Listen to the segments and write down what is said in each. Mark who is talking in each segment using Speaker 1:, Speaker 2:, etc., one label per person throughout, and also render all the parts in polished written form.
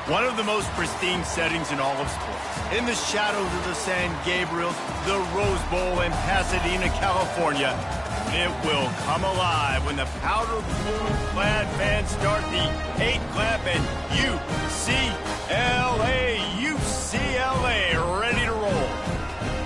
Speaker 1: One of the most pristine settings in all of sports. In the shadows of the San Gabriels, the Rose Bowl in Pasadena, California, it will come alive when the powder blue-clad fans start the 8-clap and UCLA, ready to roll.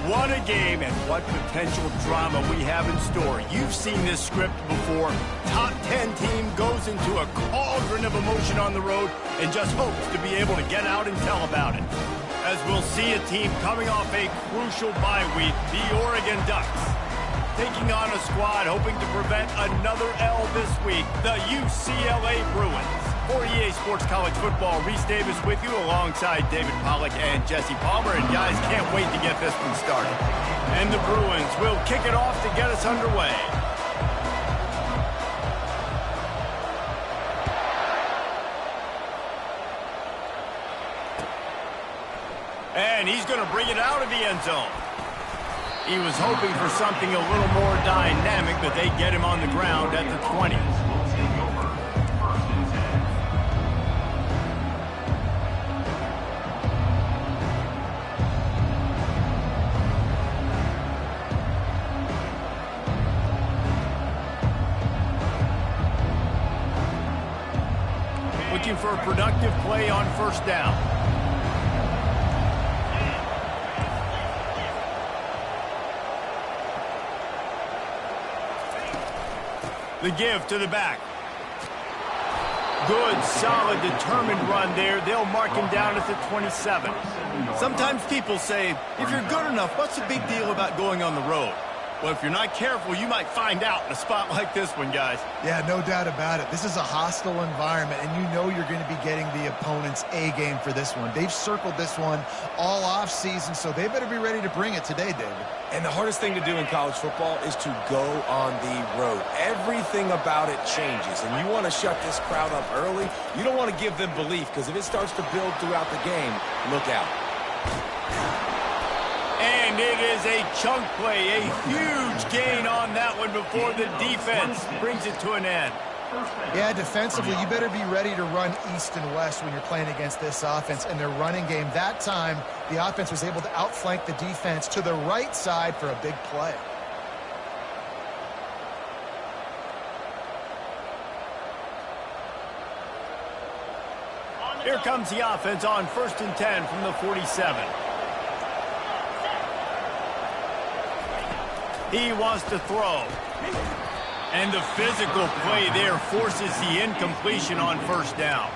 Speaker 1: What a game and what potential drama we have in store. You've seen this script before. Top 10 team goes into a cauldron of emotion on the road and just hopes to be able to get out and tell about it. As we'll see a team coming off a crucial bye week, the Oregon Ducks, taking on a squad hoping to prevent another L this week, the UCLA Bruins. For EA Sports College Football, Reese Davis with you alongside David Pollack and Jesse Palmer. And guys, can't wait to get this one started. And the Bruins will kick it off to get us underway. And he's going to bring it out of the end zone. He was hoping for something a little more dynamic, but they get him on the ground at the 20. Looking for a productive play on first down. The give to the back. Good, solid, determined run there. They'll mark him down at the 27. Sometimes people say, if you're good enough, what's the big deal about going on the road? Well, if you're not careful, you might find out in a spot like this one, guys.
Speaker 2: Yeah, no doubt about it. This is a hostile environment, and you know you're going to be getting the opponent's A-game for this one. They've circled this one all off-season, so they better be ready to bring it today, David.
Speaker 3: And the hardest thing to do in college football is to go on the road. Everything about it changes, and you want to shut this crowd up early. You don't want to give them belief, because if it starts to build throughout the game, look out.
Speaker 1: And it is a chunk play, a huge gain on that one before the defense brings it to an end.
Speaker 2: Yeah, defensively, you better be ready to run east and west when you're playing against this offense and their running game. That time, the offense was able to outflank the defense to the right side for a big play.
Speaker 1: Here comes the offense on 1st and 10 from the 47. He wants to throw. And the physical play there forces the incompletion on first down.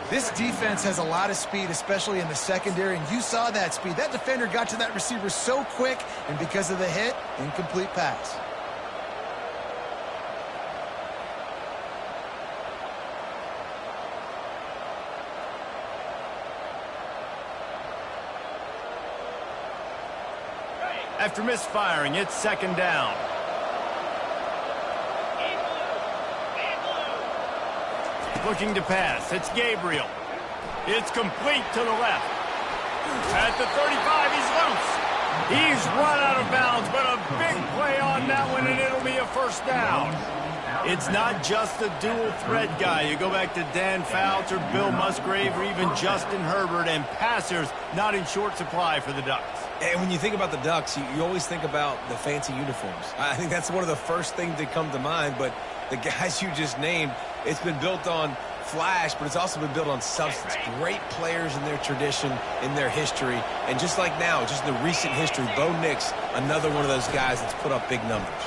Speaker 2: This defense has a lot of speed, especially in the secondary, and you saw that speed. That defender got to that receiver so quick, and because of the hit, incomplete pass.
Speaker 1: After misfiring, it's 2nd down. Looking to pass. It's Gabriel. It's complete to the left. At the 35, he's loose. He's run out of bounds, but a big play on that one, and it'll be a first down. It's not just a dual threat guy. You go back to Dan Fouts or Bill Musgrave or even Justin Herbert, and passers not in short supply for the Ducks.
Speaker 3: And when you think about the Ducks, you always think about the fancy uniforms. I think that's one of the first things that come to mind, but the guys you just named, it's been built on flash, but it's also been built on substance. Great players in their tradition, in their history, and just like now, just in the recent history, Bo Nix, another one of those guys that's put up big numbers.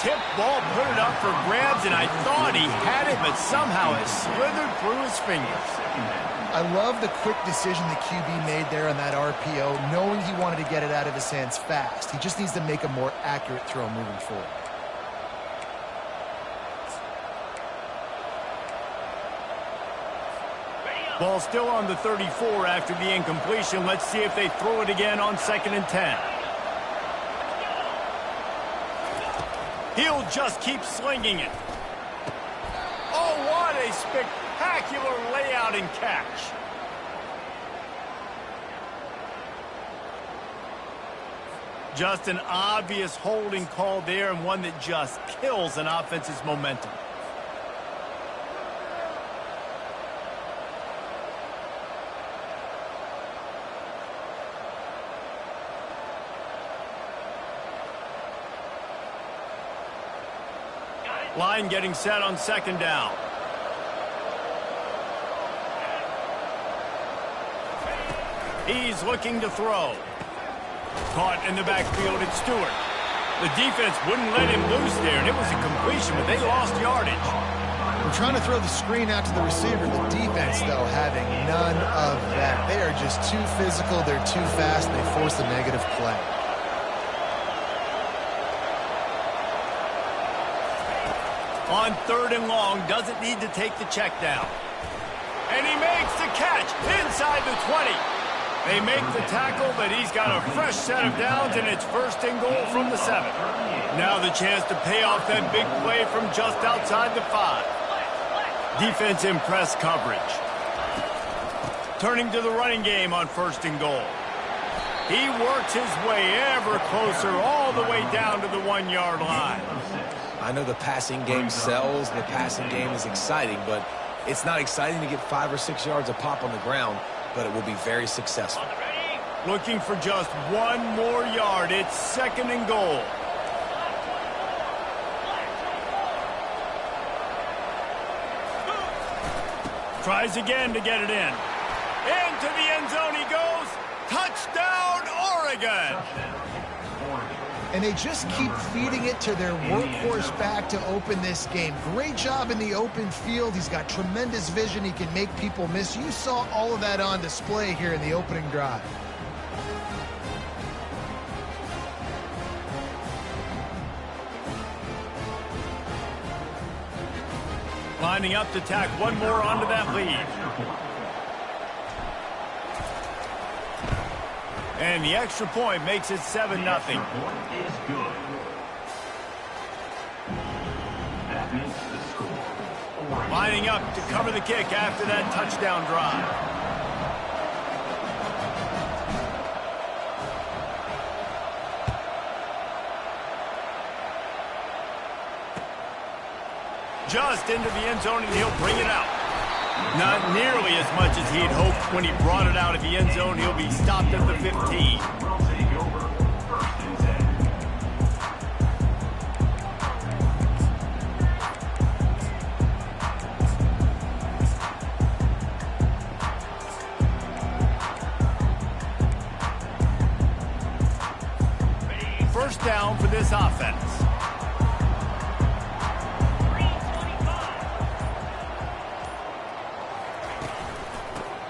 Speaker 1: Tip ball, put it up for grabs, and I thought he had it, but somehow it slithered through his fingers.
Speaker 2: I love the quick decision the QB made there on that RPO, knowing he wanted to get it out of his hands fast. He just needs to make a more accurate throw moving forward.
Speaker 1: Ball still on the 34 after the incompletion. Let's see if they throw it again on 2nd and 10. He'll just keep slinging it. Oh, what a spectacular layout and catch. Just an obvious holding call there, and one that just kills an offense's momentum. Line getting set on second down. He's looking to throw. Caught in the backfield, it's Stewart. The defense wouldn't let him loose there, and it was a completion, but they lost yardage.
Speaker 2: We're trying to throw the screen out to the receiver. The defense, though, having none of that. They are just too physical. They're too fast. They force a negative play.
Speaker 1: On 3rd and long, doesn't need to take the check down. And he makes the catch inside the 20. They make the tackle, but he's got a fresh set of downs, and it's 1st and goal from the 7. Now the chance to pay off that big play from just outside the 5. Defense in press coverage. Turning to the running game on 1st and goal. He works his way ever closer all the way down to the 1-yard line.
Speaker 3: I know the passing game sells, the passing game is exciting, but it's not exciting to get 5 or 6 yards a pop on the ground, but it will be very successful.
Speaker 1: Looking for just 1 more yard. It's 2nd and goal. Tries again to get it in. Into the end zone he goes. Touchdown, Oregon!
Speaker 2: And they just keep feeding it to their workhorse back to open this game. Great job in the open field. He's got tremendous vision. He can make people miss. You saw all of that on display here in the opening drive.
Speaker 1: Lining up to tack one more onto that lead. And the extra point makes it 7-0. Lining up to cover the kick after that touchdown drive. Just into the end zone, and he'll bring it out. Not nearly as much as he'd hoped when he brought it out of the end zone. He'll be stopped at the 15. First down for this offense.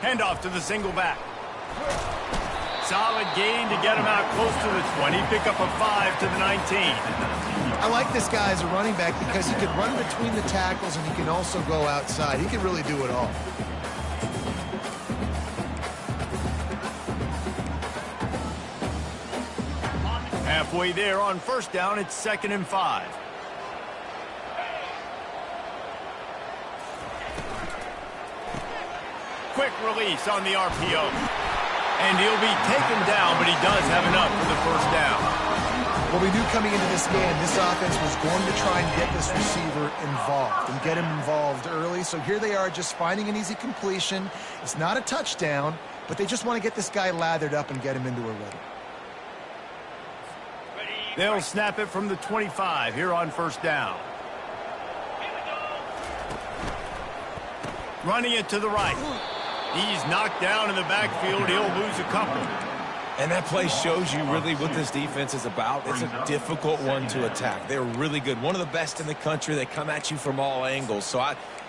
Speaker 1: Handoff to the single back. Solid gain to get him out close to the 20. Pick up a 5 to the 19.
Speaker 2: I like this guy as a running back because he can run between the tackles and he can also go outside. He can really do it all.
Speaker 1: Halfway there on first down, it's 2nd and 5. Quick release on the RPO. And he'll be taken down, but he does have enough for the first down.
Speaker 2: Well, we knew coming into this game, this offense was going to try and get this receiver involved and get him involved early. So here they are just finding an easy completion. It's not a touchdown, but they just want to get this guy lathered up and get him into a rhythm.
Speaker 1: They'll snap it from the 25 here on first down. Running it to the right. He's knocked down in the backfield. He'll lose a couple.
Speaker 3: And that play shows you really what this defense is about. It's a difficult one to attack. They're really good. One of the best in the country. They come at you from all angles. So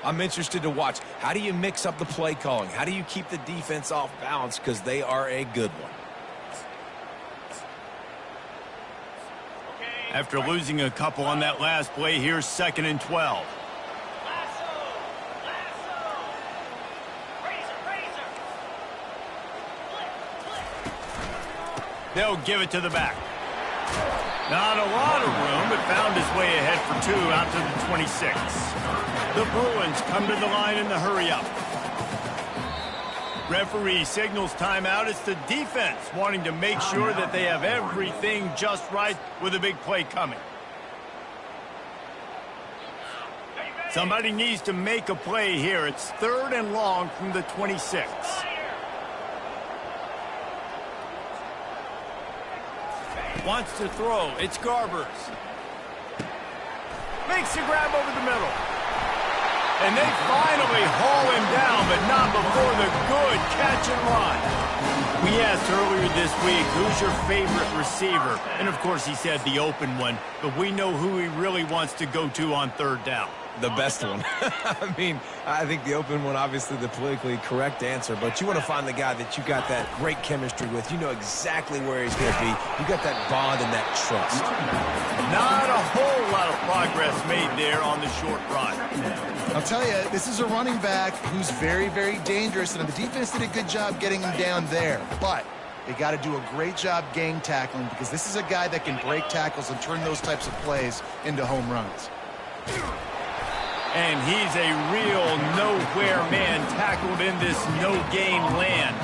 Speaker 3: I'm interested to watch. How do you mix up the play calling? How do you keep the defense off balance? Because they are a good one.
Speaker 1: After losing a couple on that last play, here's 2nd and 12. They'll give it to the back. Not a lot of room, but found his way ahead for 2 out to the 26. The Bruins come to the line in the hurry-up. Referee signals timeout. It's the defense wanting to make sure that they have everything just right with a big play coming. Somebody needs to make a play here. It's 3rd and long from the 26. Wants to throw. It's Garbers. Makes the grab over the middle. And they finally haul him down, but not before the good catch and run. We asked earlier this week, who's your favorite receiver? And, of course, he said the open one, but we know who he really wants to go to on third down.
Speaker 3: The best one. I mean, I think the open one, obviously the politically correct answer, but you want to find the guy that you got that great chemistry with. You know exactly where he's going to be. You got that bond and that trust.
Speaker 1: Not a whole lot of progress made there on the short run.
Speaker 2: I'll tell you, this is a running back who's very, very dangerous, and the defense did a good job getting him down there. But they got to do a great job gang tackling, because this is a guy that can break tackles and turn those types of plays into home runs.
Speaker 1: And he's a real nowhere man tackled in this no-gain land.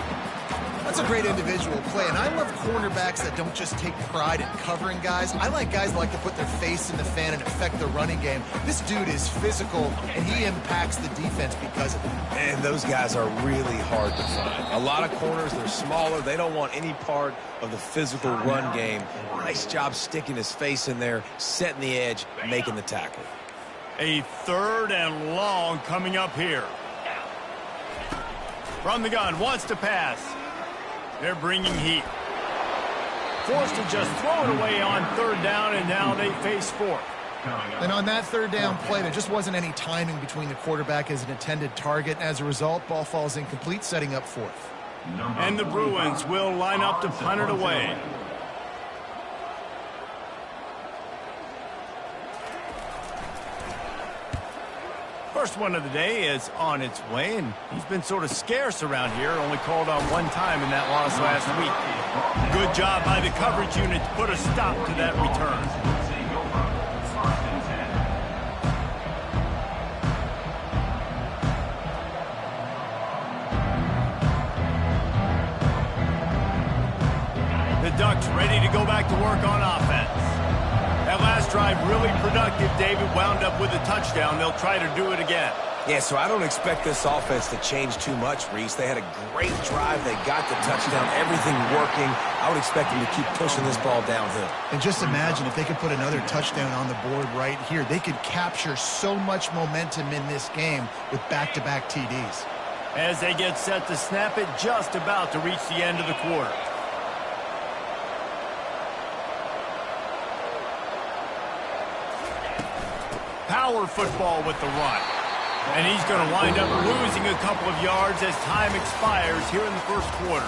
Speaker 2: That's a great individual play, and I love cornerbacks that don't just take pride in covering guys. I like guys that like to put their face in the fan and affect the running game. This dude is physical, and he impacts the defense because of it.
Speaker 3: And those guys are really hard to find. A lot of corners, they're smaller. They don't want any part of the physical run game. Nice job sticking his face in there, setting the edge, making the tackle.
Speaker 1: A 3rd and long coming up here. From the gun, wants to pass. They're bringing heat. Forced to just throw it away on 3rd down, and now they face 4th.
Speaker 2: And on that 3rd down play, there just wasn't any timing between the quarterback as an intended target. As a result, ball falls incomplete, setting up 4th.
Speaker 1: And the Bruins will line up to punt it away. First one of the day is on its way, and he's been sort of scarce around here, only called on one time in that loss last week. Good job by the coverage unit to put a stop to that return. The Ducks ready to go back to work on offense. That last drive really productive. David wound up with a touchdown. They'll try to do it again.
Speaker 3: Yeah, so I don't expect this offense to change too much, Reese. They had a great drive. They got the touchdown. Everything working. I would expect them to keep pushing this ball downhill.
Speaker 2: And just imagine if they could put another touchdown on the board right here. They could capture so much momentum in this game with back-to-back TDs.
Speaker 1: As they get set to snap it, just about to reach the end of the quarter. Power football with the run. And he's going to wind up losing a couple of yards as time expires here in the first quarter.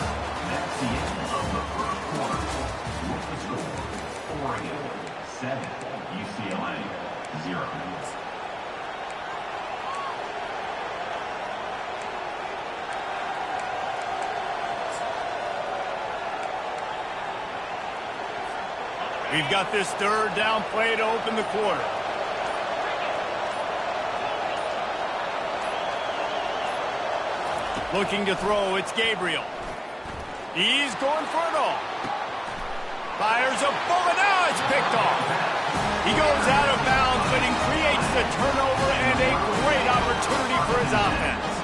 Speaker 4: That's the end of the first quarter. With the score, Oregon 7, UCLA 0.
Speaker 1: We've got this 3rd down play to open the quarter. Looking to throw, it's Gabriel. He's going for it all. Fires a bullet, now it's picked off. He goes out of bounds, but he creates the turnover and a great opportunity for his offense.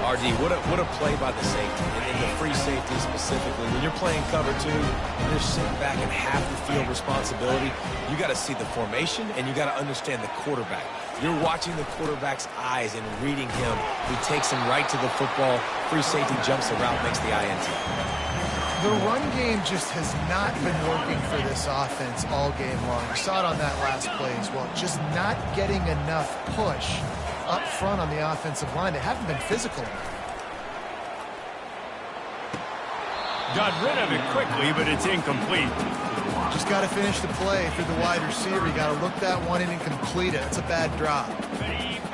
Speaker 3: RG, what a play by the safety, and the free safety specifically. When you're playing cover 2, and you're sitting back in half the field responsibility, you got to see the formation, and you got to understand the quarterback. You're watching the quarterback's eyes and reading him. He takes him right to the football. Free safety jumps the route, makes the INT.
Speaker 2: The run game just has not been working for this offense all game long. You saw it on that last play as well. Just not getting enough push up front on the offensive line. They haven't been physical enough.
Speaker 1: Got rid of it quickly, but it's incomplete.
Speaker 2: Just got to finish the play through the wide receiver. You got to look that one in and complete it. It's a bad drop.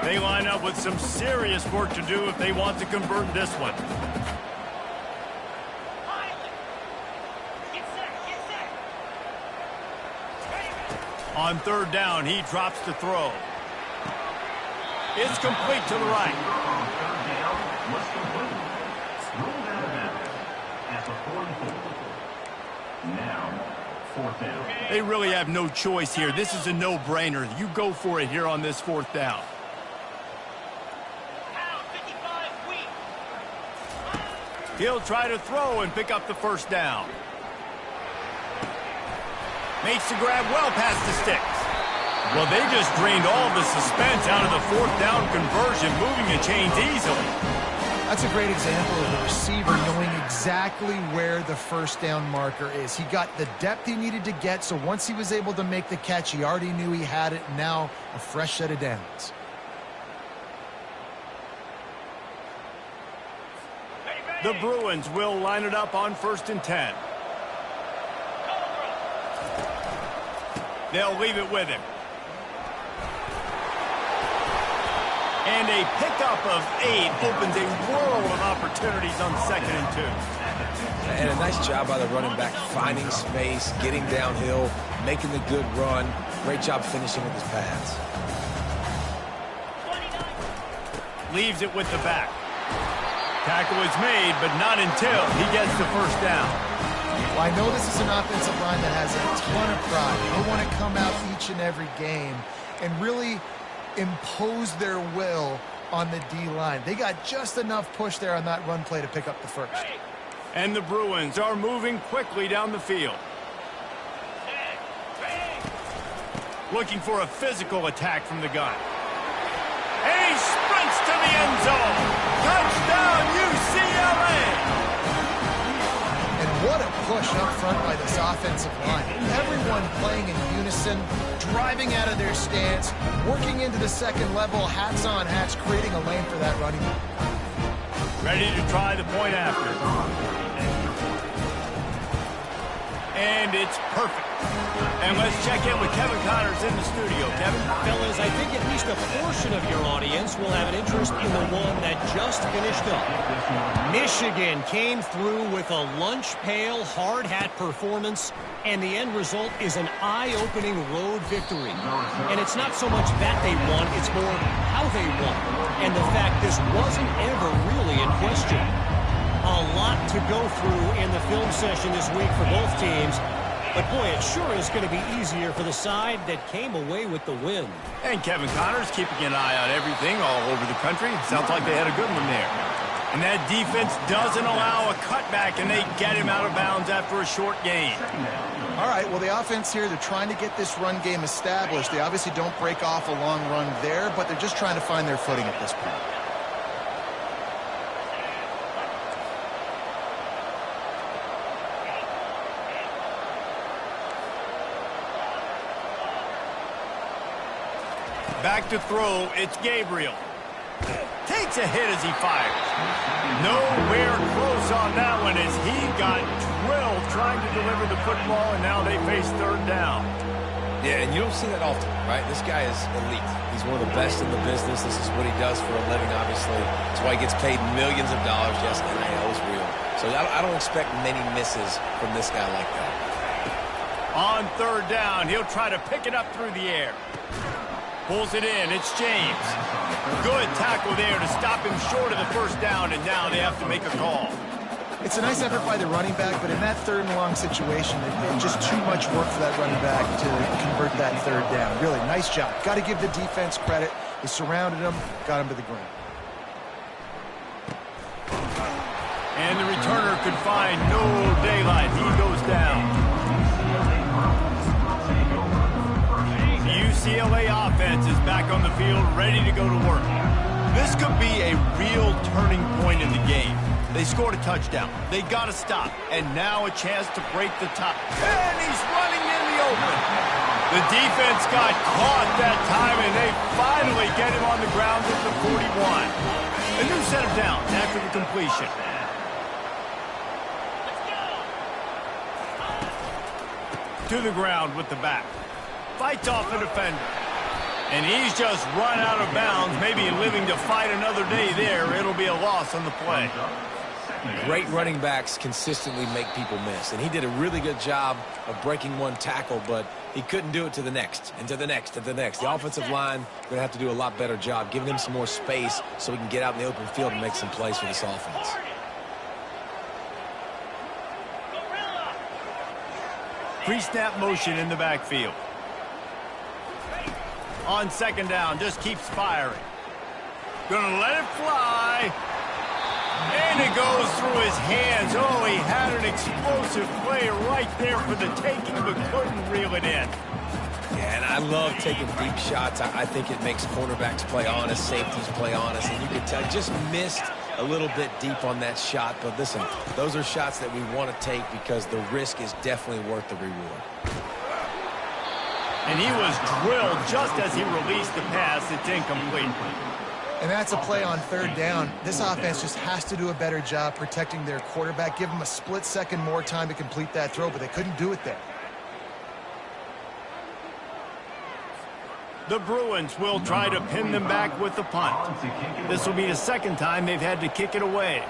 Speaker 1: They line up with some serious work to do if they want to convert this one. On 3rd down, he drops to throw. It's complete to the right. They really have no choice here. This is a no-brainer. You go for it here on this 4th down. He'll try to throw and pick up the 1st down. Makes the grab well past the sticks. Well, they just drained all the suspense out of the fourth down conversion, moving the chains easily.
Speaker 2: That's a great example of the receiver knowing exactly where the first down marker is. He got the depth he needed to get, so once he was able to make the catch, he already knew he had it. Now a fresh set of downs.
Speaker 1: The Bruins will line it up on 1st and 10. They'll leave it with him. And a pickup of 8 opens a world of opportunities on 2nd and 2.
Speaker 3: And a nice job by the running back, finding space, getting downhill, making the good run. Great job finishing with his pads.
Speaker 1: Leaves it with the back. Tackle is made, but not until he gets the first down.
Speaker 2: Well, I know this is an offensive line that has a ton of pride. They want to come out each and every game and really impose their will on the D-line. They got just enough push there on that run play to pick up the first.
Speaker 1: And the Bruins are moving quickly down the field. Looking for a physical attack from the gun. And he sprints to the end zone. Touchdown, UCLA!
Speaker 2: And what a push up front by this offensive line. Everyone playing in unison, driving out of their stance, working into the second level, hats on hats, creating a lane for that running back.
Speaker 1: Ready to try the point after. And it's perfect. And let's check in with Kevin Connors in the studio. Kevin?
Speaker 5: Fellas, I think at least a portion of your audience will have an interest in the one that just finished up. Michigan came through with a lunch pail, hard hat performance, and the end result is an eye-opening road victory. And it's not so much that they won, it's more how they won. And the fact this wasn't ever really in question. A lot to go through in the film session this week for both teams. But, boy, it sure is going to be easier for the side that came away with the win.
Speaker 1: And Kevin Connors keeping an eye on everything all over the country. Sounds like they had a good one there. And that defense doesn't allow a cutback, and they get him out of bounds after a short gain.
Speaker 2: All right, well, the offense here, they're trying to get this run game established. They obviously don't break off a long run there, but they're just trying to find their footing at this point.
Speaker 1: Back to throw, it's Gabriel. Takes a hit as he fires. Nowhere close on that one as he got drilled trying to deliver the football, and now they face 3rd down.
Speaker 3: Yeah, and you don't see that often, right? This guy is elite. He's one of the best in the business. This is what he does for a living, obviously. That's why he gets paid millions of dollars. Yes, NIL is real. So I don't expect many misses from this guy like that.
Speaker 1: On 3rd down, he'll try to pick it up through the air. Pulls it in, it's James. Good tackle there to stop him short of the first down, and now they have to make a call.
Speaker 2: It's a nice effort by the running back, but in that 3rd and long situation, it's just too much work for that running back to convert that 3rd down. Really, nice job. Got to give the defense credit. They surrounded him, got him to the ground.
Speaker 1: And the returner could find no daylight. He goes down. UCLA offense is back on the field, ready to go to work. This could be a real turning point in the game. They scored a touchdown. They got to stop. And now a chance to break the tie. And he's running in the open. The defense got caught that time, and they finally get him on the ground at the 41. A new set of downs after the completion. To the ground with the back. Fights off a defender. And he's just run out of bounds, maybe living to fight another day there. It'll be a loss on the play.
Speaker 3: Great running backs consistently make people miss, and he did a really good job of breaking one tackle, but he couldn't do it to the next, and to the next, and to the next. The offensive line going to have to do a lot better job, giving him some more space so he can get out in the open field and make some plays for this offense.
Speaker 1: Pre-snap motion in the backfield. On 2nd down, just keeps firing. Gonna let it fly. And it goes through his hands. Oh, he had an explosive play right there for the taking, but couldn't reel it in.
Speaker 3: Yeah, and I love taking deep shots. I think it makes cornerbacks play honest, safeties play honest, and you can tell just missed a little bit deep on that shot. But listen, those are shots that we want to take because the risk is definitely worth the reward.
Speaker 1: And he was drilled just as he released the pass. It's incomplete.
Speaker 2: And that's a play on third down. This offense just has to do a better job protecting their quarterback. Give them a split second more time to complete that throw, but they couldn't do it there.
Speaker 1: The Bruins will try to pin them back with the punt. This will be the second time they've had to kick it away.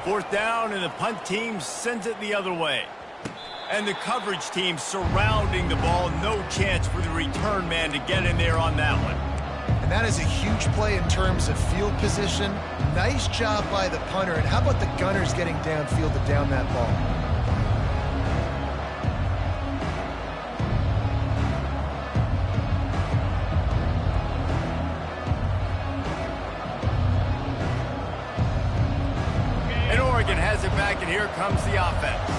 Speaker 1: Fourth down, and the punt team sends it the other way. And the coverage team surrounding the ball. No chance for the return man to get in there on that one.
Speaker 2: And that is a huge play in terms of field position. Nice job by the punter. And how about the gunners getting downfield to down that ball?
Speaker 1: And Oregon has it back, and here comes the offense.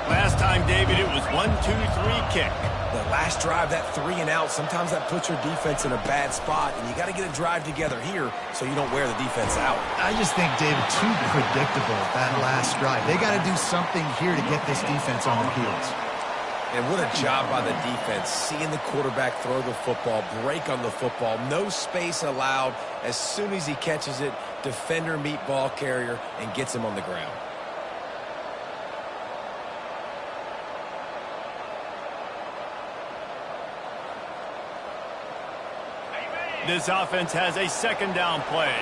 Speaker 1: Last time, David, it was 1-2-3 kick.
Speaker 3: The last drive, that 3 and out, sometimes that puts your defense in a bad spot, and you got to get a drive together here so you don't wear the defense out.
Speaker 2: I just think, David, too predictable, that last drive. They got to do something here to get this defense on their heels.
Speaker 3: And what a job by the defense, seeing the quarterback throw the football, break on the football, no space allowed. As soon as he catches it, defender meet ball carrier and gets him on the ground.
Speaker 1: This offense has a second down play.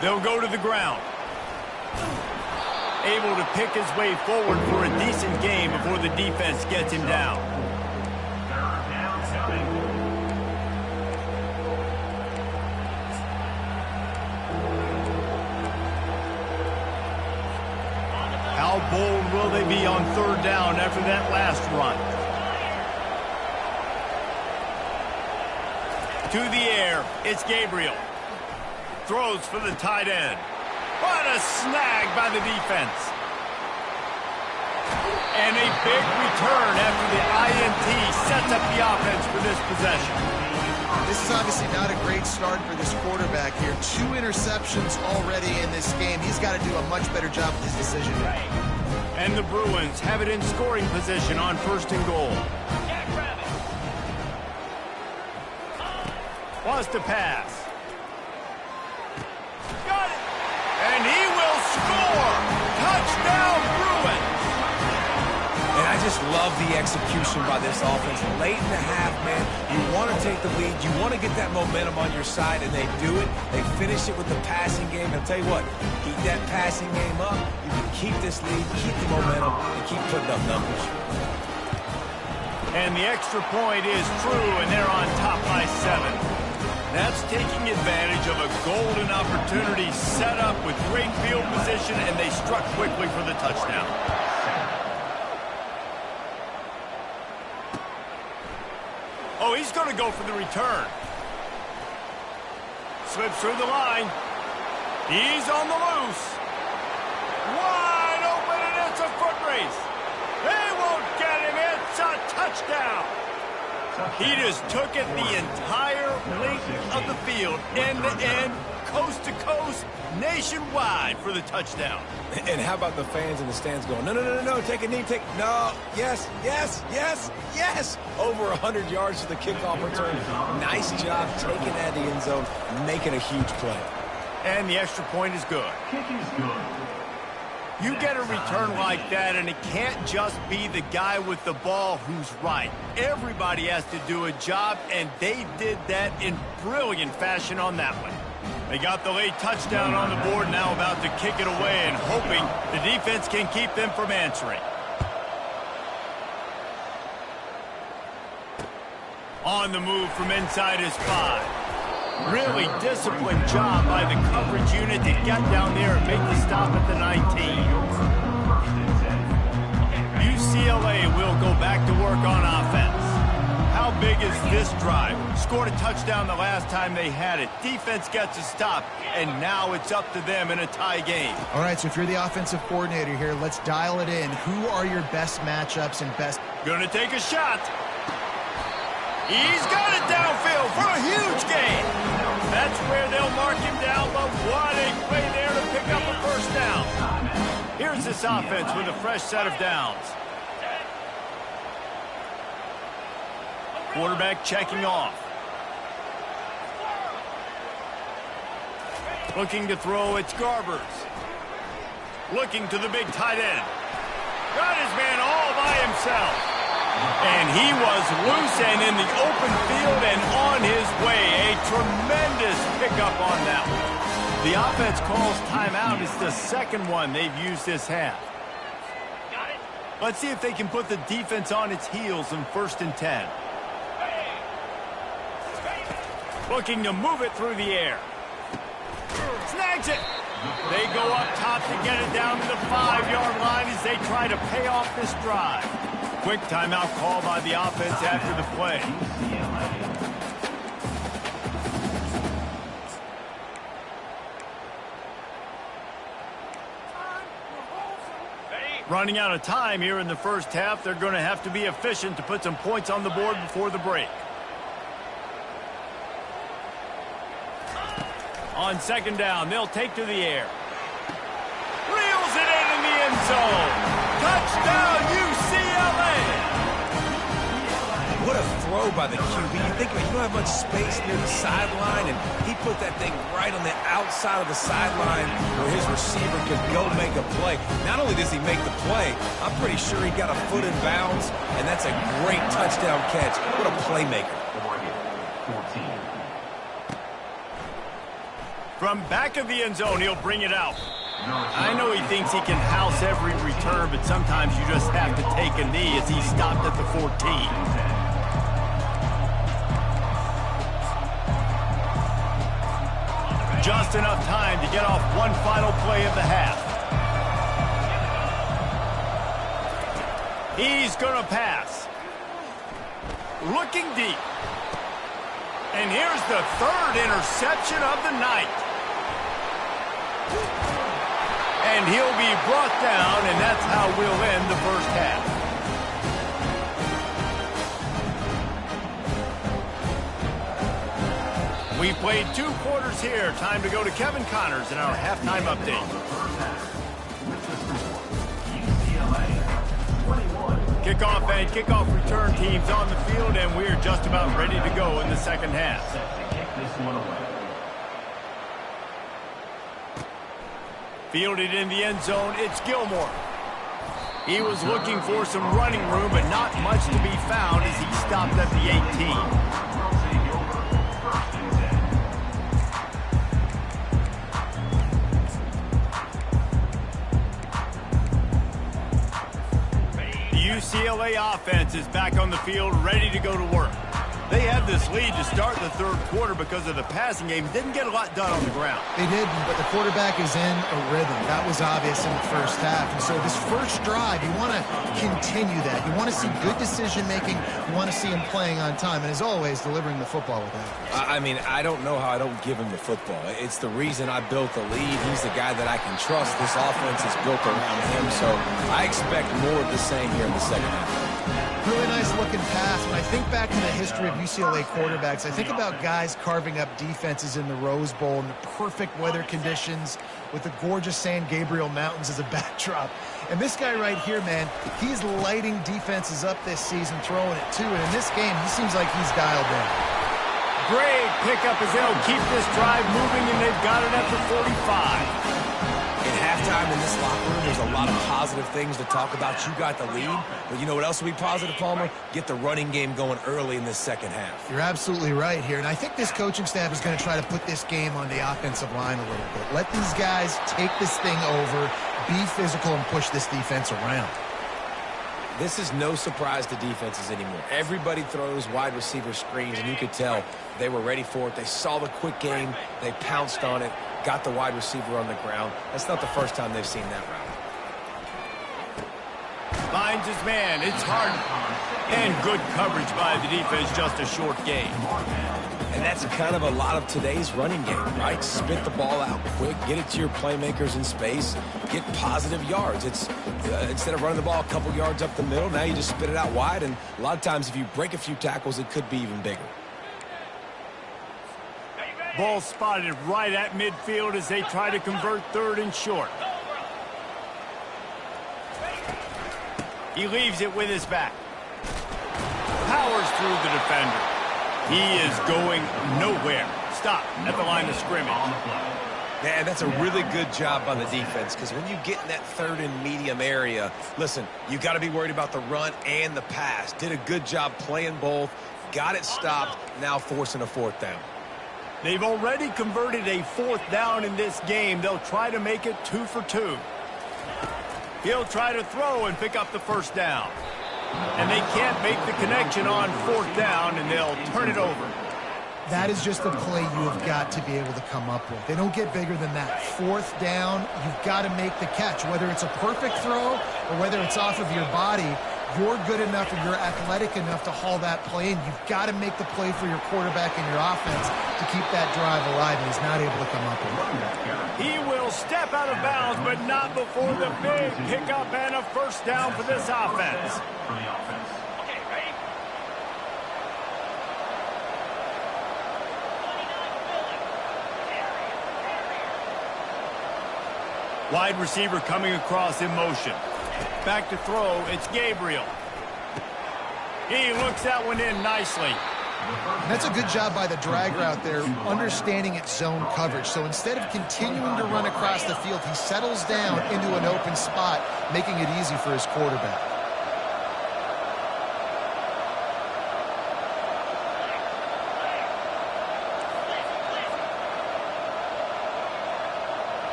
Speaker 1: They'll go to the ground. Able to pick his way forward for a decent game before the defense gets him down.
Speaker 4: Third down coming.
Speaker 1: How bold will they be on third down after that last run? To the air, it's Gabriel. Throws for the tight end. What a snag by the defense. And a big return after the INT sets up the offense for this possession.
Speaker 2: This is obviously not a great start for this quarterback here. 2 interceptions already in this game. He's got to do a much better job with his decision making.
Speaker 1: And the Bruins have it in scoring position on first and goal. Wants to pass. Got it! And he will score! Touchdown, Bruins!
Speaker 3: And I just love the execution by this offense. Late in the half, man, you want to take the lead. You want to get that momentum on your side, and they do it. They finish it with the passing game. I'll tell you what, keep that passing game up. You can keep this lead, keep the momentum, and keep putting up numbers.
Speaker 1: And the extra point is true, and they're on top by 7. That's taking advantage of a golden opportunity set up with great field position, and they struck quickly for the touchdown. Oh, he's going to go for the return. Slips through the line. He's on the loose. Wide open, and it's a foot race. They won't get him. It's a touchdown. He just took it the entire length of the field, end to end, coast to coast, nationwide for the touchdown.
Speaker 3: And how about the fans in the stands going, no, no, no, no, take a knee, no, yes, yes, yes, yes. Over 100 yards to the kickoff return. Nice job taking that to the end zone, making a huge play.
Speaker 1: And the extra point is good.
Speaker 4: Kick is good.
Speaker 1: You get a return like that, and it can't just be the guy with the ball who's right. Everybody has to do a job, and they did that in brilliant fashion on that one. They got the late touchdown on the board, now about to kick it away and hoping the defense can keep them from answering. On the move from inside his 5. Really disciplined job by the coverage unit to get down there and make the stop at the 19. UCLA will go back to work on offense. big is this drive? Scored a touchdown the last time they had it. Defense gets a stop, and now it's up to them in a tie game.
Speaker 2: All right, so if you're the offensive coordinator here, let's dial it in. Who are your best matchups and best...
Speaker 1: Gonna take a shot. He's got it downfield for a huge gain. That's where they'll mark him down, but what a play there to pick up a first down. Here's this offense with a fresh set of downs. Quarterback checking off. Looking to throw, it's Garbers. Looking to the big tight end. Got his man all by himself. And he was loose and in the open field and on his way. A tremendous pickup on that one. The offense calls timeout. It's the second one they've used this half. Let's see if they can put the defense on its heels in 1st and 10. Looking to move it through the air. Snags it. They go up top to get it down to the 5-yard line as they try to pay off this drive. Quick timeout call by the offense after the play. Running out of time here in the first half. They're going to have to be efficient to put some points on the board before the break. On 2nd down, they'll take to the air. Reels it in the end zone. Touchdown, UCLA!
Speaker 3: What a throw by the QB. You think about it, you don't have much space near the sideline, and he put that thing right on the outside of the sideline where his receiver could go make a play. Not only does he make the play, I'm pretty sure he got a foot in bounds, and that's a great touchdown catch. What a playmaker.
Speaker 1: From back of the end zone, he'll bring it out. I know he thinks he can house every return, but sometimes you just have to take a knee as he stopped at the 14. Just enough time to get off one final play of the half. He's going to pass. Looking deep. And here's the 3rd interception of the night. And he'll be brought down, and that's how we'll end the first half. We played 2 quarters here. Time to go to Kevin Connors in our halftime update. Kickoff and kickoff return teams on the field, and we're just about ready to go in the second half. Fielded in the end zone, it's Gilmore. He was looking for some running room, but not much to be found as he stopped at the 18. UCLA offense is back on the field, ready to go to work. They had this lead to start the 3rd quarter because of the passing game. Didn't get a lot done on the ground.
Speaker 2: They didn't, but the quarterback is in a rhythm. That was obvious in the first half. And so this first drive, you want to continue that. You want to see good decision-making. You want to see him playing on time. And as always, delivering the football with that.
Speaker 3: I mean, I don't know how I don't give him the football. It's the reason I built the lead. He's the guy that I can trust. This offense is built around him, so I expect more of the same here in the second half.
Speaker 2: Really nice looking pass. When I think back to the history of UCLA quarterbacks, I think about guys carving up defenses in the Rose Bowl in the perfect weather conditions with the gorgeous San Gabriel Mountains as a backdrop. And this guy right here, man, he's lighting defenses up this season, throwing it too. And in this game, he seems like he's dialed in.
Speaker 1: Great pickup as they'll keep this drive moving, and they've got it at the 45.
Speaker 3: At halftime in this locker room, there's a lot of positive things to talk about. You got the lead, but you know what else will be positive, Palmer? Get the running game going early in this second half.
Speaker 2: You're absolutely right here, and I think this coaching staff is going to try to put this game on the offensive line a little bit. Let these guys take this thing over, be physical, and push this defense around.
Speaker 3: This is no surprise to defenses anymore. Everybody throws wide receiver screens, and you could tell they were ready for it. They saw the quick game. They pounced on it, got the wide receiver on the ground. That's not the first time they've seen that route.
Speaker 1: Finds his man. It's Harden. And good coverage by the defense, just a short gain.
Speaker 3: And that's kind of a lot of today's running game, right? Spit the ball out quick, get it to your playmakers in space, get positive yards. It's instead of running the ball a couple yards up the middle, now you just spit it out wide, and a lot of times if you break a few tackles, it could be even bigger.
Speaker 1: Ball spotted right at midfield as they try to convert third and short. He leaves it with his back. Powers through the defender. He is going nowhere. Stop at the line of scrimmage.
Speaker 3: Man, that's a really good job by the defense, because when you get in that third and medium area, listen, you got to be worried about the run and the pass. Did a good job playing both, got it stopped, now forcing a fourth down.
Speaker 1: They've already converted a fourth down in this game. They'll try to make it 2 for 2. He'll try to throw and pick up the first down. And they can't make the connection on fourth down, and they'll turn it over.
Speaker 2: That is just a play you have got to be able to come up with. They don't get bigger than that. Fourth down, you've got to make the catch. Whether it's a perfect throw or whether it's off of your body, you're good enough and you're athletic enough to haul that play, and you've got to make the play for your quarterback and your offense to keep that drive alive, and he's not able to come up with it.
Speaker 1: He will step out of bounds, but not before the big pickup and a first down for this offense.
Speaker 4: Okay, ready?
Speaker 1: Wide receiver coming across in motion. Back to throw, it's Gabriel. He looks that one in nicely.
Speaker 2: And that's a good job by the drag route there, understanding its zone coverage. So instead of continuing to run across the field, he settles down into an open spot, making it easy for his quarterback.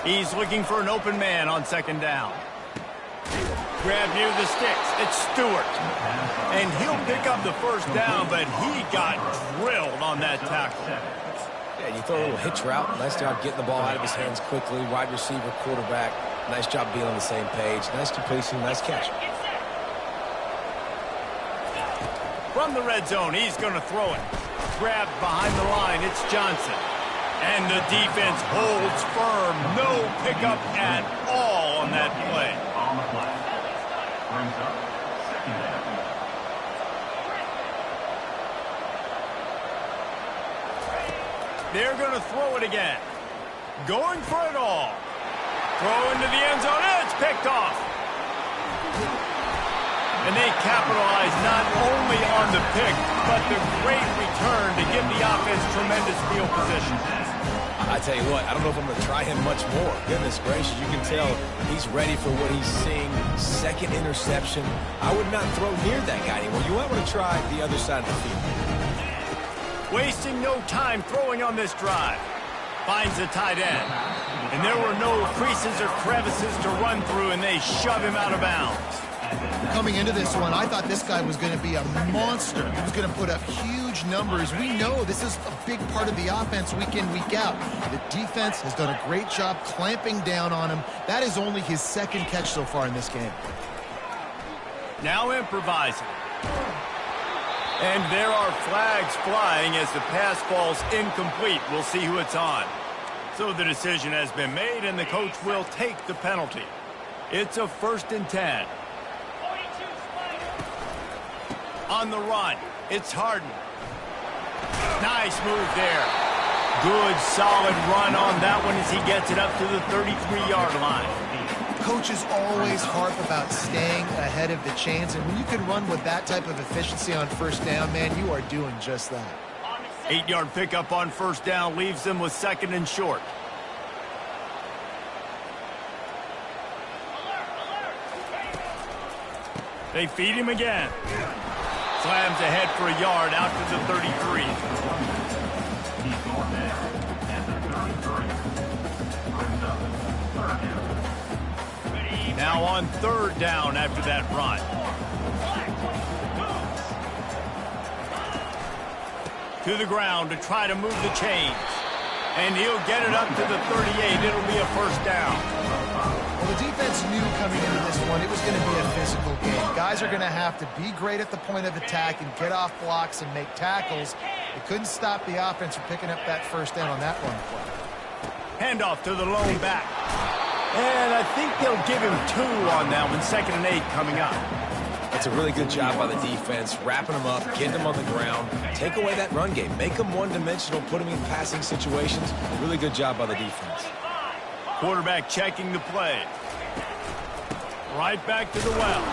Speaker 1: He's looking for an open man on second down. Grab near the sticks. It's Stewart. And he'll pick up the first down, but he got drilled on that tackle.
Speaker 3: Yeah, you throw a little hitch route. Nice job getting the ball out of his hands quickly. Wide receiver, quarterback. Nice job being on the same page. Nice completion, nice catch.
Speaker 1: From the red zone, he's going to throw it. Grabbed behind the line, it's Johnson. And the defense holds firm. No pickup at all on that play.
Speaker 4: On the play. Brings up second down.
Speaker 1: They're going to throw it again. Going for it all. Throw into the end zone. It's picked off. And they capitalize not only on the pick, but the great return to give the offense tremendous field position.
Speaker 3: I tell you what, I don't know if I'm going to try him much more. Goodness gracious, you can tell he's ready for what he's seeing. Second interception. I would not throw near that guy anymore. You might want to try the other side of the field.
Speaker 1: Wasting no time throwing on this drive. Finds the tight end. And there were no creases or crevices to run through, and they shove him out of bounds.
Speaker 2: Coming into this one, I thought this guy was going to be a monster. He was going to put up huge numbers. We know this is a big part of the offense week in, week out. The defense has done a great job clamping down on him. That is only his second catch so far in this game.
Speaker 1: Now improvising. And there are flags flying as the pass falls incomplete. We'll see who it's on. So the decision has been made, and the coach will take the penalty. It's a 1st and 10. On the run, it's Harden. Nice move there. Good, solid run on that one as he gets it up to the 33-yard line.
Speaker 2: Coaches always harp about staying ahead of the chains, and when you can run with that type of efficiency on first down, man, you are doing just that.
Speaker 1: 8-yard pickup on first down leaves them with second and short. They feed him again. Slams ahead for a yard out to the 33.
Speaker 4: He's going down at the 33. Brings up third down.
Speaker 1: Now on third down after that run. To the ground to try to move the chains. And he'll get it up to the 38. It'll be a first down.
Speaker 2: Well, the defense knew coming into this one one, it was going to be a physical game. Guys are going to have to be great at the point of attack and get off blocks and make tackles. They couldn't stop the offense from picking up that first down on that one play.
Speaker 1: Handoff to the lone back. And I think they'll give him 2 on that one. 2nd and 8 coming up.
Speaker 3: That's a really good job by the defense, wrapping them up, getting them on the ground. Take away that run game. Make them one-dimensional, put them in passing situations. Really good job by the defense.
Speaker 1: Quarterback checking the play. Right back to the well.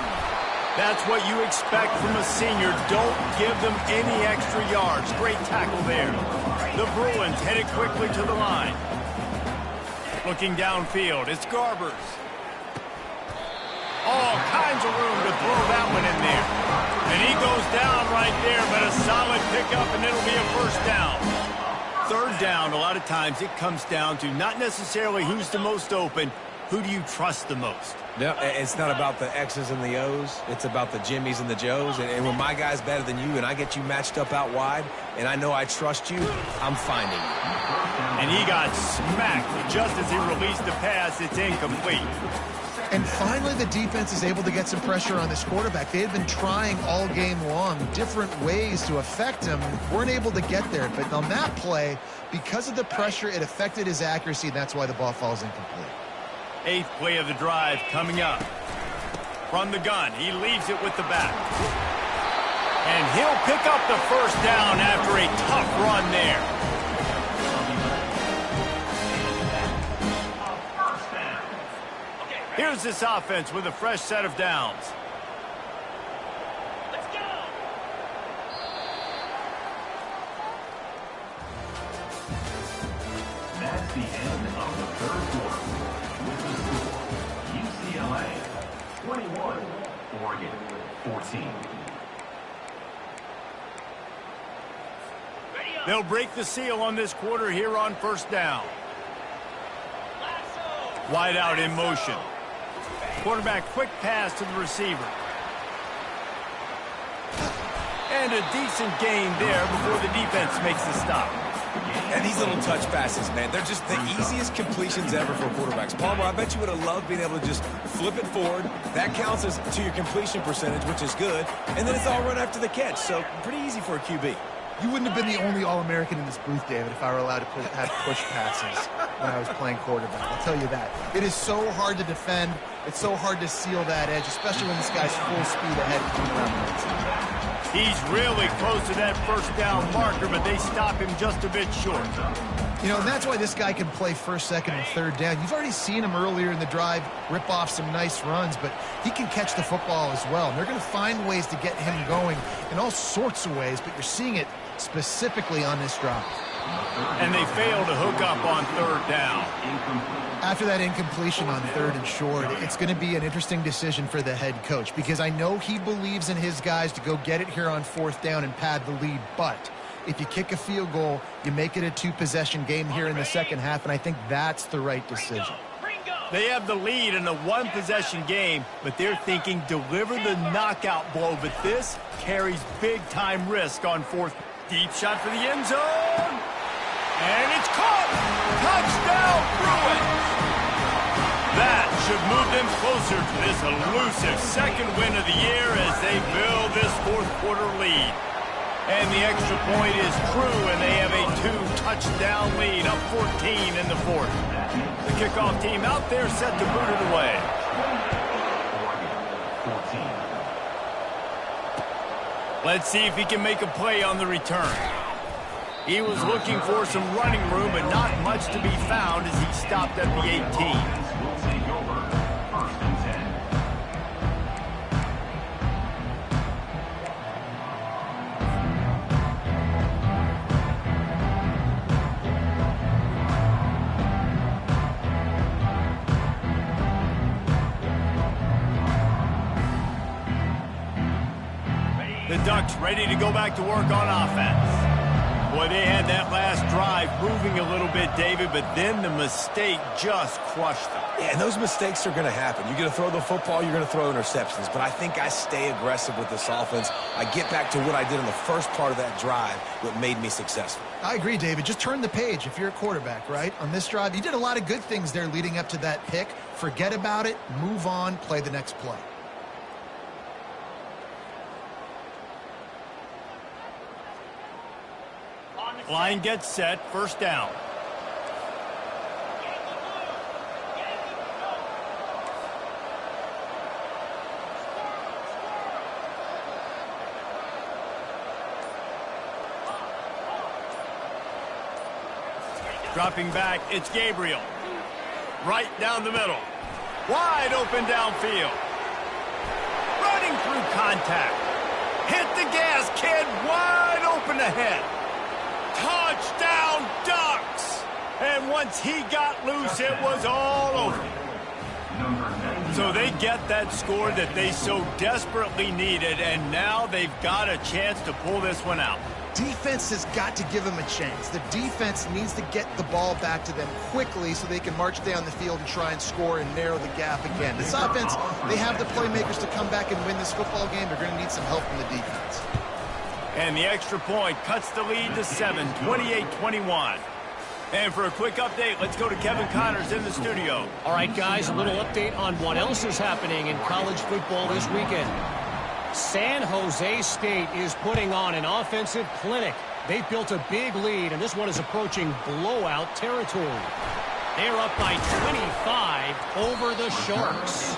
Speaker 1: That's what you expect from a senior. Don't give them any extra yards. Great tackle there. The Bruins headed quickly to the line. Looking downfield, it's Garbers. All kinds of room to throw that one in there. And he goes down right there, but a solid pickup, and it'll be a first down. 3rd down, a lot of times it comes down to not necessarily who's the most open, who do you trust the most?
Speaker 3: No, it's not about the X's and the O's. It's about the Jimmies and the Joes. And when my guy's better than you and I get you matched up out wide and I know I trust you, I'm finding you.
Speaker 1: And he got smacked just as he released the pass. It's incomplete.
Speaker 2: And finally, the defense is able to get some pressure on this quarterback. They had been trying all game long different ways to affect him. Weren't able to get there. But on that play, because of the pressure, it affected his accuracy, and that's why the ball falls incomplete.
Speaker 1: 8th play of the drive coming up. From the gun, he leaves it with the back. And he'll pick up the first down after a tough run there. Here's this offense with a fresh set of downs.
Speaker 5: Let's go!
Speaker 4: That's the end of the 3rd quarter. With the score, UCLA 21, Oregon 14.
Speaker 1: They'll break the seal on this quarter here on first down. Wide out in motion. Quarterback quick pass to the receiver. And a decent gain there before the defense makes the stop.
Speaker 3: And these little touch passes, man, they're just the easiest completions ever for quarterbacks. Palmer, I bet you would have loved being able to just flip it forward. That counts as to your completion percentage, which is good. And then it's all run after the catch, so pretty easy for a QB.
Speaker 2: You wouldn't have been the only All-American in this booth, David, if I were allowed to have push passes when I was playing quarterback. I'll tell you that. It is so hard to defend. It's so hard to seal that edge, especially when this guy's full speed ahead coming around the outside.
Speaker 1: He's really close to that first down marker, but they stop him just a bit short.
Speaker 2: You know, and that's why this guy can play first, second, and third down. You've already seen him earlier in the drive rip off some nice runs, but he can catch the football as well. And they're going to find ways to get him going in all sorts of ways, but you're seeing it specifically on this drive.
Speaker 1: And they fail to hook up on 3rd down.
Speaker 2: After that incompletion on 3rd and short, it's going to be an interesting decision for the head coach because I know he believes in his guys to go get it here on 4th down and pad the lead, but if you kick a field goal, you make it a 2-possession game here in the second half, and I think that's the right decision.
Speaker 1: They have the lead in a 1-possession game, but they're thinking deliver the knockout blow, but this carries big-time risk on 4th. Deep shot for the end zone. And it's caught. Touchdown, Bruins. That should move them closer to this elusive second win of the year as they build this 4th quarter lead. And the extra point is true, and they have a 2-touchdown lead, up 14 in the 4th. The kickoff team out there set to boot it away. Let's see if he can make a play on the return. He was looking for some running room, but not much to be found as he stopped at the 18.
Speaker 4: Will take over 1st and 10.
Speaker 1: The Ducks ready to go back to work on offense. Boy, they had that last drive moving a little bit, David, but then the mistake just crushed them.
Speaker 3: Yeah, and those mistakes are going to happen. You're going to throw the football, you're going to throw interceptions. But I think I stay aggressive with this offense. I get back to what I did in the first part of that drive, what made me successful.
Speaker 2: I agree, David. Just turn the page if you're a quarterback, right? On this drive, you did a lot of good things there leading up to that pick. Forget about it, move on, play the next play.
Speaker 1: Line gets set, first down. Dropping back, it's Gabriel. Right down the middle. Wide open downfield. Running through contact. Hit the gas, kid. Wide open ahead. Touchdown, Ducks! And once he got loose, it was all over. So they get that score that they so desperately needed, and now they've got a chance to pull this one out.
Speaker 2: Defense has got to give them a chance. The defense needs to get the ball back to them quickly so they can march down the field and try and score and narrow the gap again. This offense, they have the playmakers to come back and win this football game. They're going to need some help from the defense.
Speaker 1: And the extra point cuts the lead to 7, 28-21. And for a quick update, let's go to Kevin Connors in the studio.
Speaker 5: All right, guys, a little update on what else is happening in college football this weekend. San Jose State is putting on an offensive clinic. They've built a big lead, and this one is approaching blowout territory. They're up by 25 over the Sharks.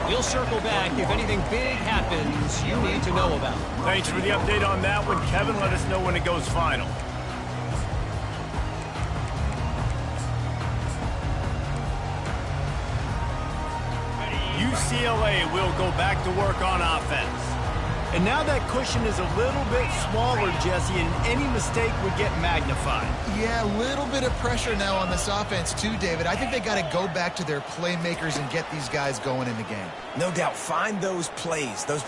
Speaker 5: We'll circle back if anything big happens you need to know about.
Speaker 1: Thanks for the update on that one, Kevin. Let us know when it goes final. UCLA will go back to work on offense. And now that cushion is a little bit smaller, Jesse, and any mistake would get magnified.
Speaker 2: Yeah, a little bit of pressure now on this offense too, David. I think they got to go back to their playmakers and get these guys going in the game.
Speaker 3: No doubt, find those plays you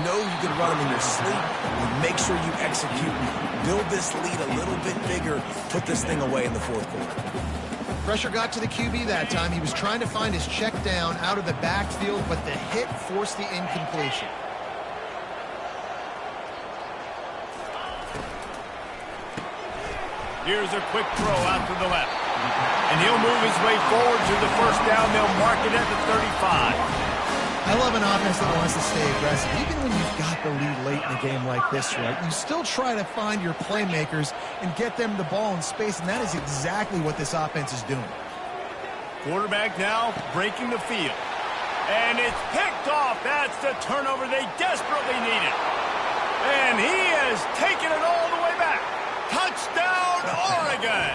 Speaker 3: know you can run them in your sleep, and make sure you execute. Build this lead a little bit bigger, put this thing away in the fourth quarter.
Speaker 2: Pressure got to the QB that time. He was trying to find his check down out of the backfield, but the hit forced the incompletion.
Speaker 1: Here's a quick throw out to the left. And he'll move his way forward to the first down. They'll mark it at the 35.
Speaker 2: I love an offense that wants to stay aggressive. Even when you've got the lead late in a game like this, right, you still try to find your playmakers and get them the ball in space, and that is exactly what this offense is doing.
Speaker 1: Quarterback now breaking the field. And it's picked off. That's the turnover they desperately needed. And he has taken it all the way back. Touchdown, Oregon!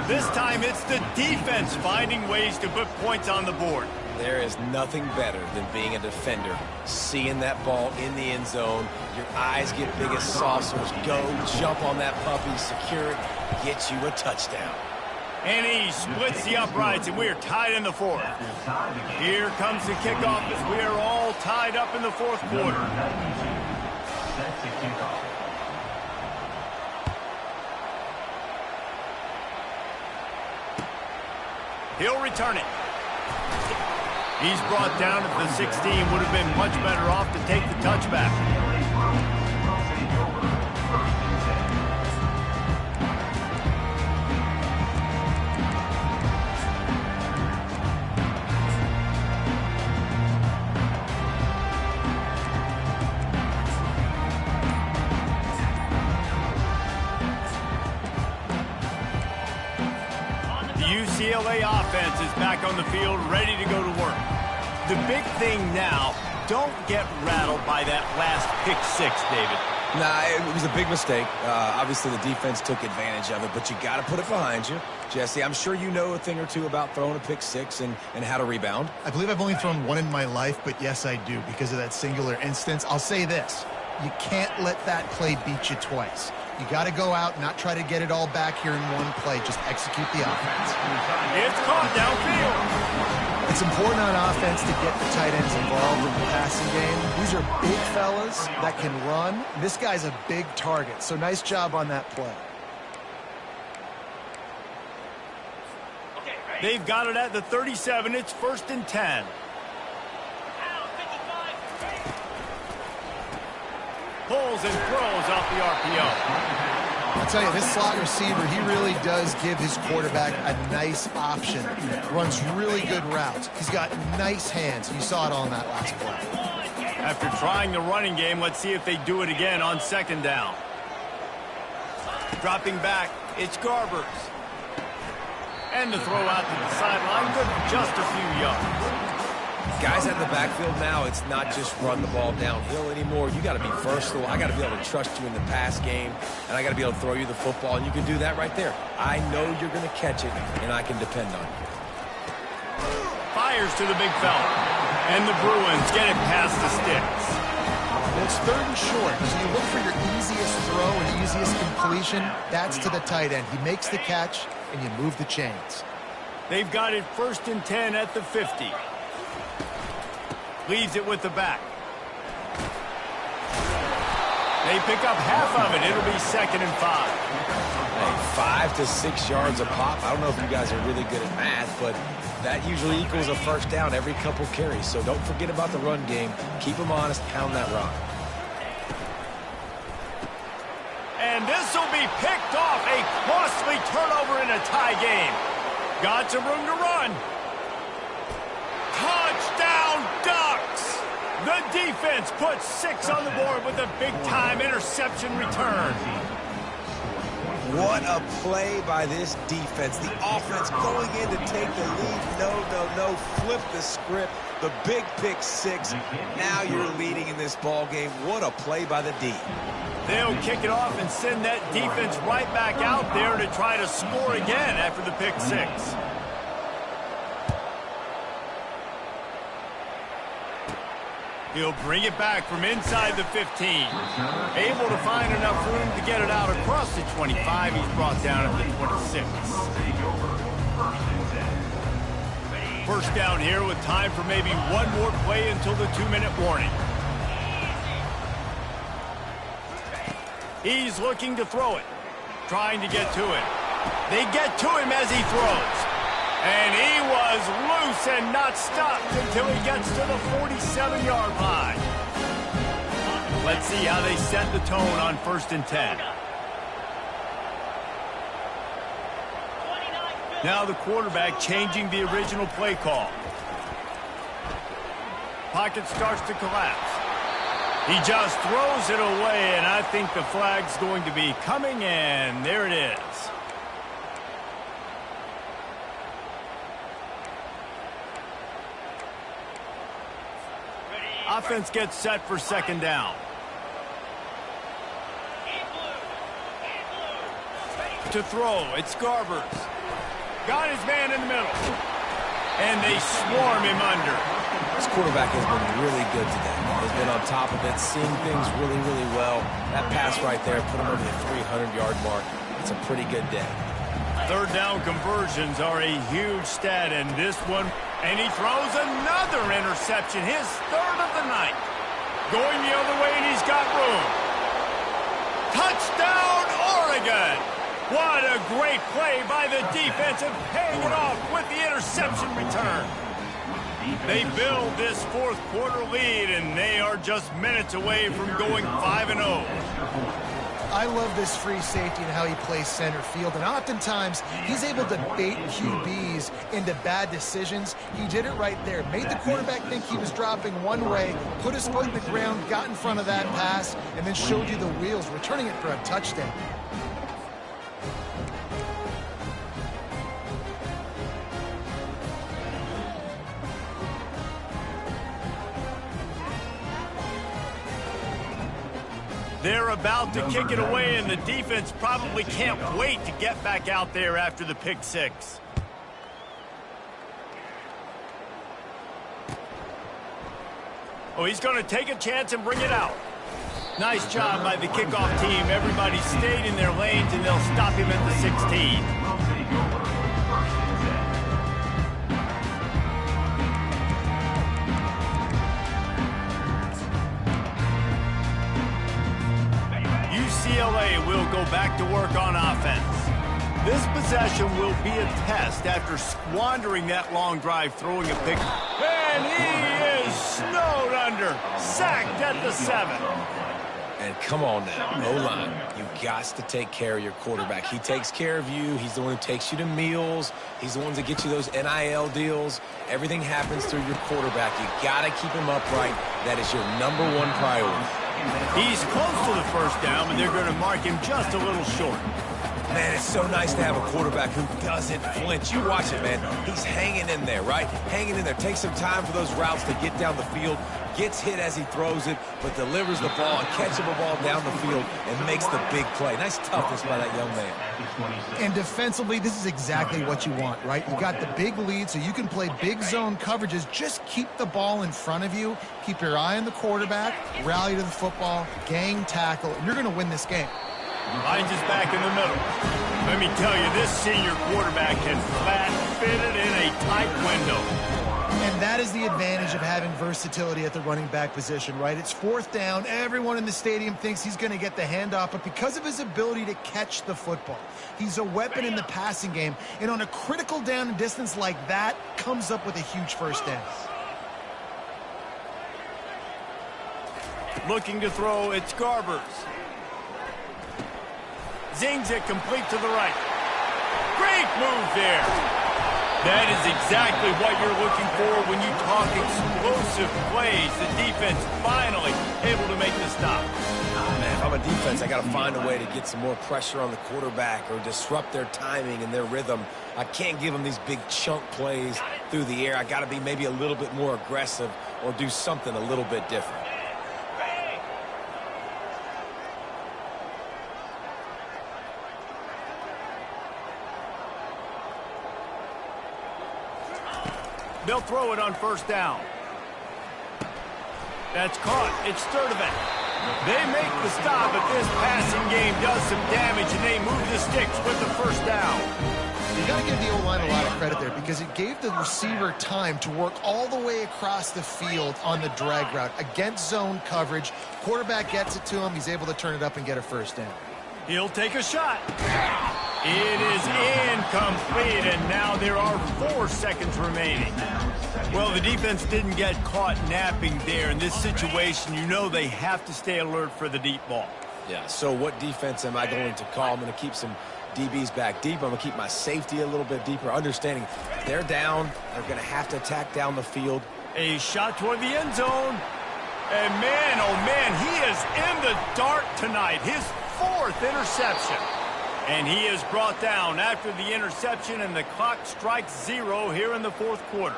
Speaker 1: This time it's the defense finding ways to put points on the board.
Speaker 3: There is nothing better than being a defender, seeing that ball in the end zone, your eyes get big as saucers, go, jump on that puppy, secure it, get you a touchdown.
Speaker 1: And he splits the uprights, and we are tied in the fourth. Here comes the kickoff as we are all tied up in the fourth quarter.
Speaker 4: Set to kickoff.
Speaker 1: He'll return it. He's brought down at the 16. Would have been much better off to take the touchback. UCLA offense is back on the field, ready to go to work. The big thing now, don't get rattled by that last pick six, David.
Speaker 3: Nah, it was a big mistake. Obviously, the defense took advantage of it, but you got to put it behind you. Jesse, I'm sure you know a thing or two about throwing a pick six and how to rebound.
Speaker 2: I believe I've only thrown one in my life, but yes, I do because of that singular instance. I'll say this. You can't let that play beat you twice. You got to go out, not try to get it all back here in one play. Just execute the offense.
Speaker 1: It's caught downfield.
Speaker 2: It's important on offense to get the tight ends involved in the passing game. These are big fellas that can run. This guy's a big target, so nice job on that play.
Speaker 1: They've got it at the 37. It's 1st and 10. Pulls and throws off the RPO.
Speaker 2: I'll tell you, this slot receiver, he really does give his quarterback a nice option. Runs really good routes. He's got nice hands. You saw it all in that last play.
Speaker 1: After trying the running game, let's see if they do it again on 2nd down. Dropping back, it's Garbers. And the throw out to the sideline, good for just a few yards.
Speaker 3: Guys out in the backfield now, it's not just run the ball downhill anymore. You got to be versatile. I got to be able to trust you in the pass game, and I got to be able to throw you the football, and you can do that right there. I know you're going to catch it, and I can depend on you.
Speaker 1: Fires to the big fella, and the Bruins get it past the sticks.
Speaker 2: Well, it's 3rd and short, so you look for your easiest throw and easiest completion. That's to the tight end. He makes the catch, and you move the chains.
Speaker 1: They've got it 1st and 10 at the 50. Leaves it with the back. They pick up half of it. It'll be 2nd and 5.
Speaker 3: Hey, 5 to 6 yards a pop. I don't know if you guys are really good at math, but that usually equals a 1st down every couple carries. So don't forget about the run game. Keep them honest. Pound that rock.
Speaker 1: And this will be picked off. A costly turnover in a tie game. Got some room to run. Touchdown Ducks! The defense puts 6 on the board with a big-time interception return.
Speaker 3: What a play by this defense. The offense going in to take the lead. No. Flip the script. The big pick 6. Now you're leading in this ball game. What a play by the D.
Speaker 1: They'll kick it off and send that defense right back out there to try to score again after the pick 6. He'll bring it back from inside the 15. Able to find enough room to get it out across the 25. He's brought down at the 26. 1st down here with time for maybe one more play until the 2-minute warning. He's looking to throw it. Trying to get to it. They get to him as he throws. And he was loose and not stopped until he gets to the 47-yard line. Let's see how they set the tone on 1st and 10. Now the quarterback changing the original play call. Pocket starts to collapse. He just throws it away, and I think the flag's going to be coming, and there it is. Offense gets set for 2nd down. To throw, it's Garbers. Got his man in the middle. And they swarm him under.
Speaker 3: This quarterback has been really good today. He's been on top of it, seeing things really, really well. That pass right there put him over the 300-yard mark. It's a pretty good day.
Speaker 1: 3rd down conversions are a huge stat in this one. And he throws another interception, his 3rd of the night. Going the other way, and he's got room. Touchdown, Oregon! What a great play by the defense and paying it off with the interception return. They build this 4th quarter lead, and they are just minutes away from going 5-0.
Speaker 2: I love this free safety and how he plays center field, and oftentimes he's able to bait QBs into bad decisions. He did it right there. Made the quarterback think he was dropping one way, put his foot in the ground, got in front of that pass, and then showed you the wheels, returning it for a touchdown.
Speaker 1: They're about to kick it away, and the defense probably can't wait to get back out there after the pick 6. Oh, he's going to take a chance and bring it out. Nice job by the kickoff team. Everybody stayed in their lanes, and they'll stop him at the 16. play, we'll go back to work on offense. This possession will be a test after squandering that long drive, throwing a pick. And he is snowed under, sacked at the 7.
Speaker 3: And come on now, O-line, you got to take care of your quarterback. He takes care of you. He's the one who takes you to meals. He's the one that gets you those NIL deals. Everything happens through your quarterback. You got to keep him upright. That is your #1 priority.
Speaker 1: He's close to the first down, but they're going to mark him just a little short.
Speaker 3: Man, it's so nice to have a quarterback who doesn't flinch. You watch it, man. He's hanging in there, right? Hanging in there. Takes some time for those routes to get down the field. Gets hit as he throws it, but delivers the ball, catchable ball down the field, and makes the big play. Nice toughness by that young man.
Speaker 2: And defensively, this is exactly what you want, right? You got the big lead, so you can play big zone coverages. Just keep the ball in front of you. Keep your eye on the quarterback. Rally to the football. Gang tackle. And you're going to win this game.
Speaker 1: Hines is back in the middle. Let me tell you, this senior quarterback can flat fit it in a tight window.
Speaker 2: And that is the advantage of having versatility at the running back position, right? It's 4th down. Everyone in the stadium thinks he's going to get the handoff, but because of his ability to catch the football, he's a weapon in the passing game. And on a critical down and distance like that, comes up with a huge first down.
Speaker 1: Looking to throw, it's Garbers. Zings it complete to the right. Great move there. That is exactly what you're looking for when you talk explosive plays. The defense finally able to make the stop.
Speaker 3: Man, if I'm a defense, I got to find a way to get some more pressure on the quarterback or disrupt their timing and their rhythm. I can't give them these big chunk plays through the air. I got to be maybe a little bit more aggressive or do something a little bit different.
Speaker 1: They'll throw it on first down. That's caught. It's Sturdivant. They make the stop, but this passing game does some damage, and they move the sticks with the first down.
Speaker 2: You got to give the O-line a lot of credit there because it gave the receiver time to work all the way across the field on the drag route against zone coverage. Quarterback gets it to him. He's able to turn it up and get a first down.
Speaker 1: He'll take a shot. It is incomplete, and now there are 4 seconds remaining. Well, the defense didn't get caught napping there. In this situation, you know they have to stay alert for the deep ball.
Speaker 3: Yeah, so what defense am I going to call? I'm going to keep some DBs back deep. I'm going to keep my safety a little bit deeper, understanding if they're down, they're going to have to attack down the field.
Speaker 1: A shot toward the end zone. And man, oh man, he is in the dark tonight. His 4th interception. And he is brought down after the interception, and the clock strikes 0 here in the 4th quarter.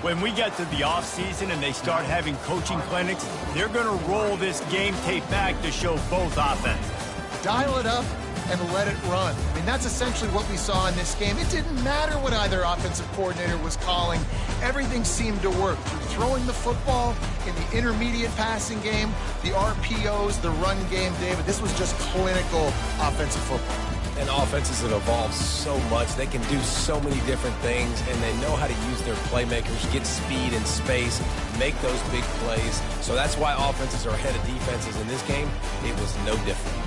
Speaker 1: When we get to the offseason and they start having coaching clinics, they're going to roll this game tape back to show both offenses.
Speaker 2: Dial it up and let it run. I mean, that's essentially what we saw in this game. It didn't matter what either offensive coordinator was calling. Everything seemed to work. Through throwing the football, in the intermediate passing game, the RPOs, the run game, David. This was just clinical offensive football.
Speaker 3: And offenses have evolved so much. They can do so many different things, and they know how to use their playmakers, get speed and space, make those big plays. So that's why offenses are ahead of defenses in this game. It was no different.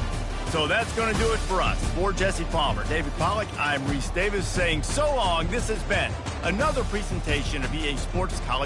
Speaker 1: So that's going to do it for us. For Jesse Palmer, David Pollack, I'm Reese Davis saying so long. This has been another presentation of EA Sports College.